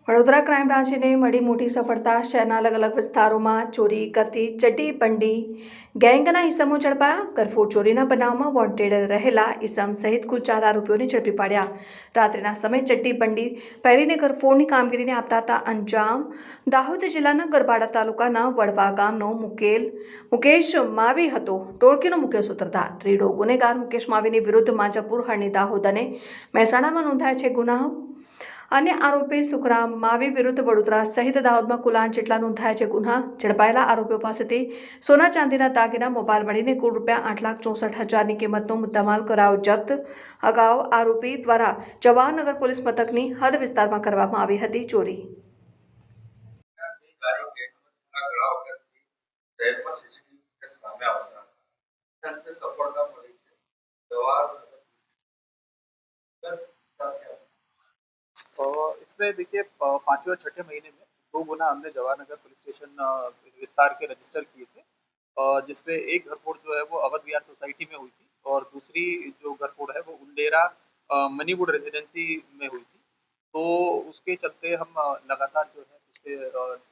Vadodara crime બ્રાન્ચને મળી મોટી સફળતા. શહેરના અલગ-અલગ વિસ્તારોમાં ચોરી કરતી ચડ્ડી બંડી ગેંગના ઇસમો ઝડપાયા. ઘરફોડ ચોરીના બનાવમાં વોન્ટેડ રહેલા ઇસમ સહિત કુલ 4 આરોપીઓને ઝડપી પાડ્યા. રાત્રિના સમયે ચડ્ડી બંડી પહેરીને ઘરફોડની કામગીરીને આપતા હતા અંજામ. દાહોદ જિલ્લાના ગરબાડા તાલુકાના વડવા ગામનો મુકેશ માવી હતો ટોળકીનો મુખ્ય સૂત્રધાર. રીડો ગુનેગાર મુકેશ માવીની વિરુદ્ધ માંજલપુર, હરણી, દાહોદ અને મહેસાણામાં નોંધાયા છે ગુનાઓ. અન્ય આરોપી સુખરામ માવી વિરુદ્ધ વડોદરા સહિત દાહોદમાં કુલ 8 જેટલા નોંધાયા છે ગુના. ઝડપાયેલા આરોપીઓ પાસેથી સોના ચાંદીના દાગીના, મોબાઈલ મળીને કુલ ₹8,64,000ની કિંમતનો મુદ્દામાલ કરાયો જપ્ત. અગાઉ આરોપી દ્વારા જવાહરનગર પોલીસ મથકની હદ વિસ્તારમાં કરવામાં આવી હતી ચોરી. इसमें देखिए 5वें और छठे महीने में 2 गुना हमने जवाहरनगर पुलिस स्टेशन विस्तार के रजिस्टर किए थे, जिसमें एक घरफोड़ जो है वो अवध विहार सोसाइटी में हुई थी और दूसरी जो घरफोड़ है वो उंडेरा मनीवुड रेजिडेंसी में हुई थी। तो उसके चलते हम लगातार जो है पिछले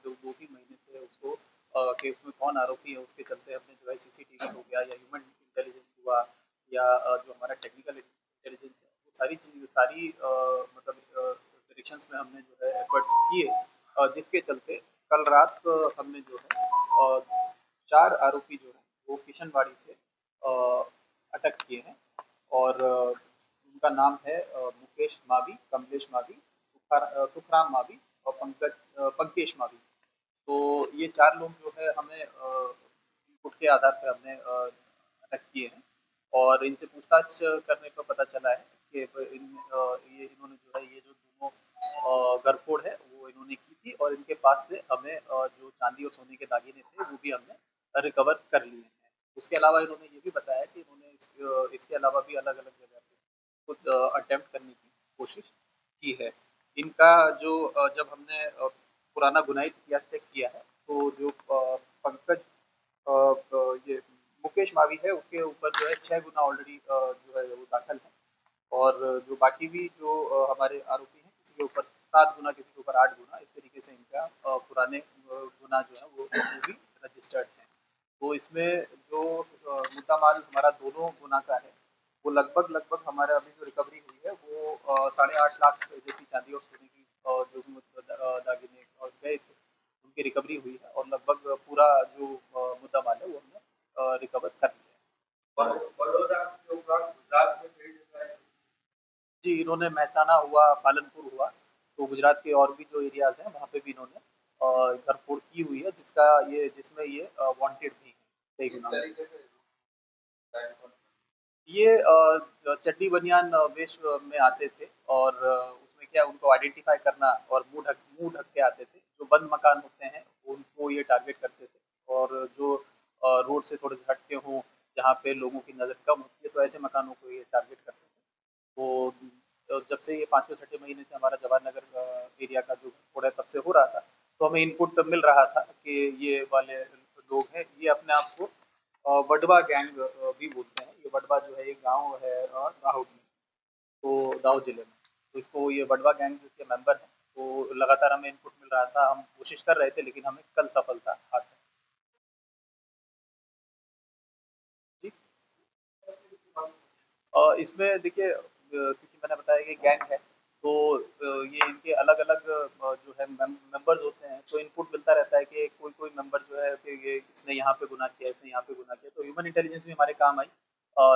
2-3 महीने से उसको कि उसमें कौन आरोपी है उसके चलते हमने जो है सीसीटीवी हो गया या ह्यूमन इंटेलिजेंस हुआ या जो हमारा टेक्निकल इंटेलिजेंस है वो सारी चीज़ सारी मतलब डायरेक्शंस में हमने जो है एफर्ट्स किए, जिसके चलते कल रात हमने जो है 4 आरोपी जो है वो किशनवाड़ी से अटक किए हैं और उनका नाम है मुकेश मावी, कमलेश मावी, सुखराम मावी और पंकेश मावी। तो ये 4 लोग जो है हमें इनपुट के आधार पे हमने अटक किए हैं और इनसे पूछताछ करने पर पता चला है कि ये इन्होंने जो है ये जो दोनों घरफोड़ है वो इन्होंने की थी और इनके पास से हमें जो चांदी और सोने के दागिने थे वो भी हमने रिकवर कर लिए हैं। उसके अलावा इन्होंने ये भी बताया कि इन्होंने इसके अलावा भी अलग-अलग जगह पे खुद अटेम्प्ट करने की कोशिश की है। इनका जो जब हमने पुराना गुनाही इतिहास चेक किया है तो जो पंकज ये मुकेश मावी है उसके ऊपर जो है 6 गुना ऑलरेडी जो है वो दाखिल है और जो बाकी भी जो हमारे आरोपी हैं किसी के ऊपर 7 गुना, किसी के ऊपर 8 गुना, इस तरीके से इनका पुराने गुना जो है वो भी रजिस्टर्ड है। तो इसमें जो मुद्दा माल हमारा दोनों गुना का है वो लगभग हमारा अभी जो रिकवरी हुई है वो 8.5 लाख जैसी चांदी और सोने की जो भी दागिने गए थे उनकी रिकवरी हुई है और लगभग पूरा जो मुद्दा माल है वो हमने रिकवर कर लिया है। जी, इन्होंने महसाना हुआ, पालनपुर हुआ, तो गुजरात के और भी जो एरियाज़ हैं वहाँ पे भी इन्होंने घरफोड़ की हुई है जिसमें ये वांटेड भी है। एक नाम ये चड्डी बनियान वेश में आते थे और उसमें क्या उनको आइडेंटिफ़ाई करना और मुँह ढक के आते थे। जो बंद मकान होते हैं उनको ये टारगेट करते थे और जो रोड से थोड़े से हट के हों, जहाँ पे लोगों की नज़र कम होती है तो ऐसे मकानों को ये टारगेट करते थे। तो जब से ये 5वें-छठे महीने से हमारा जवाहरनगर एरिया का जो घरफोड़ है तब से हो रहा था, तो हमें इनपुट मिल रहा था कि ये वाले लोग हैं, ये अपने आप को वडवा गैंग भी बोलते हैं। ये वडवा जो है एक गाँव है दाहोद में, तो दाहोद जिले में। तो इसको ये वडवा गैंग के मेंबर हैं, तो लगातार हमें इनपुट मिल रहा था, हम कोशिश कर रहे थे लेकिन हमें कल सफलता हाथ जी। इसमें देखिए क्योंकि मैंने बताया कि गैंग है, तो ये इनके अलग-अलग जो है मेंबर्स होते हैं, तो इनपुट मिलता रहता है कि कोई-कोई मेंबर जो है कि ये इसने यहाँ पे गुनाह किया, इसने यहाँ पे गुनाह किया, तो ह्यूमन इंटेलिजेंस भी हमारे काम आई।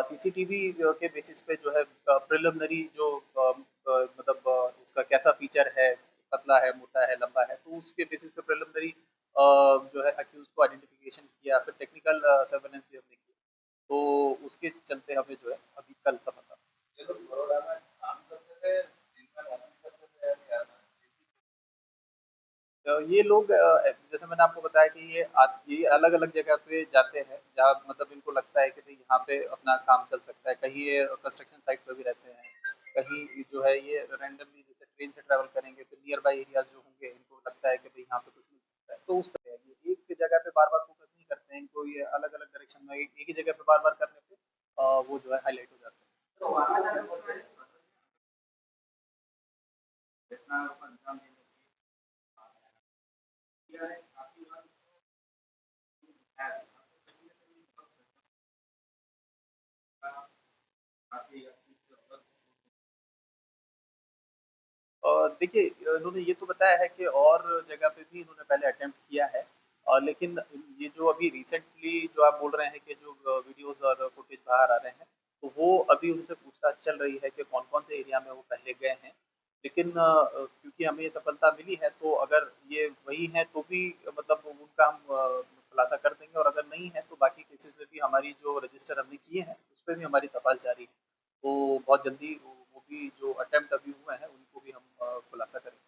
सीसीटीवी के बेसिस पे जो है प्रिलिमिनरी जो मतलब उसका कैसा फीचर है, पतला है, मोटा है, लंबा है, तो उसके बेसिस पे प्रिलिमिनरी जो है अक्यूज़्ड को आइडेंटिफिकेशन किया, फिर टेक्निकल सर्वेलेंस भी हमने किया। तो उसके चलते हमें जो है अभी कल सफलता ये लोग जैसे मैंने आपको बताया कि ये अलग-अलग जगह पे जाते हैं, जहाँ मतलब इनको लगता है कि भई यहाँ पे अपना काम चल सकता है। कहीं ये कंस्ट्रक्शन साइट पे भी रहते हैं, कहीं जो है ये रैंडमली जैसे ट्रेन से ट्रैवल करेंगे तो नियर बाय एरियाज़ जो होंगे इनको लगता है कि भई यहाँ पे कुछ मिल सकता है। तो उस तरह है ये एक जगह पे बार-बार फोकस नहीं करते हैं, इनको ये अलग-अलग डायरेक्शन में एक ही जगह पे बार-बार करने पे वो जो है हाइलाइट हो जाते हैं। तो वहाँ जाके घटना को अंजाम देने देखिए इन्होंने ये तो बताया है कि और जगह पे भी इन्होंने पहले अटेम्प्ट किया है लेकिन ये जो अभी रिसेंटली जो आप बोल रहे हैं कि जो वीडियोस और फुटेज बाहर आ रहे हैं तो वो अभी उनसे पूछताछ चल रही है कि कौन-कौन से एरिया में वो पहले गए हैं। लेकिन क्योंकि हमें ये सफलता मिली है तो अगर ये वही हैं तो भी मतलब उनका हम खुलासा कर देंगे और अगर नहीं है तो बाकी केसेस में भी हमारी जो रजिस्टर हमने किए हैं उस पे भी हमारी तपास जारी है। तो बहुत जल्दी वो भी जो अटेम्प्ट अभी हुए हैं उनको भी हम खुलासा करेंगे।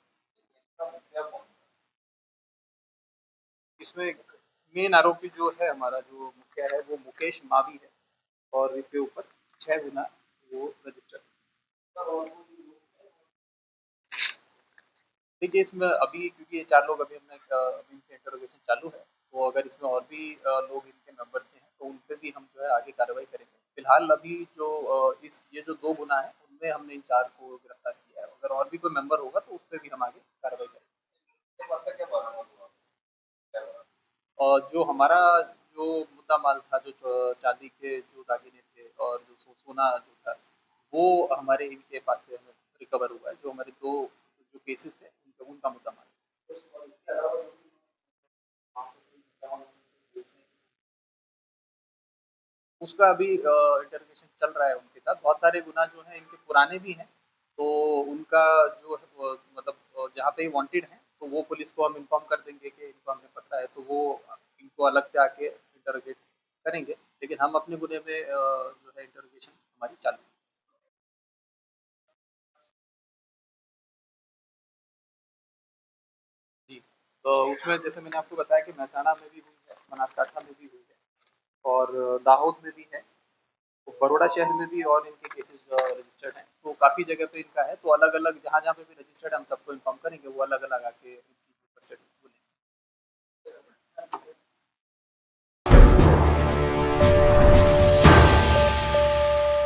इसमें मेन आरोपी जो है हमारा जो मुखिया है वो मुकेश मावी है और इसके ऊपर 6 गुना वो रजिस्टर है। देखिए इसमें अभी क्योंकि ये 4 लोग अभी हमने अभी इनसे इंटरोगेशन चालू है, तो अगर इसमें और भी लोग इनके मेंबर्स के हैं, तो उन पे भी हम जो है आगे कार्रवाई करेंगे। फिलहाल अभी जो इस ये जो 2 गुना है, उनमें हमने इन 4 को गिरफ्तार किया है। अगर और भी कोई मेंबर होगा तो उस पे भी हम आगे कार्रवाई करेंगे। और जो हमारा जो मुद्दा माल था, जो चांदी के जो दागिने थे और जो सोना जो था, वो हमारे इनके पास से हमें रिकवर हुआ है। जो हमारे 2 जो केसेस थे, उनका उनका मुद्दा माल। उसका अभी इंटरोगेशन चल रहा है उनके साथ। बहुत सारे गुना जो हैं इनके पुराने भी हैं, तो उनका जो है मतलब जहाँ पे वांटेड हैं, तो वो पुलिस को हम इन्फॉर्म कर देंगे कि इनको हमने पकड़ा है, तो वो इनको अलग से आके इंटरोगेट करेंगे। लेकिन हम अपने गुने में जो है इंटरोगेशन हमारी चालू है। जी, तो उसमें जैसे मैंने आपको बताया कि महसाणा में भी हुई है, बनासकाठा में भी हुई है और दाहोद में भी है। तो बड़ौदा शहर में भी और इनके केसेस रजिस्टर्ड हैं, तो काफ़ी जगह पे इनका है, तो अलग-अलग जहाँ-जहाँ पे भी रजिस्टर्ड है हम सबको इन्फॉर्म करेंगे, वो अलग-अलग आके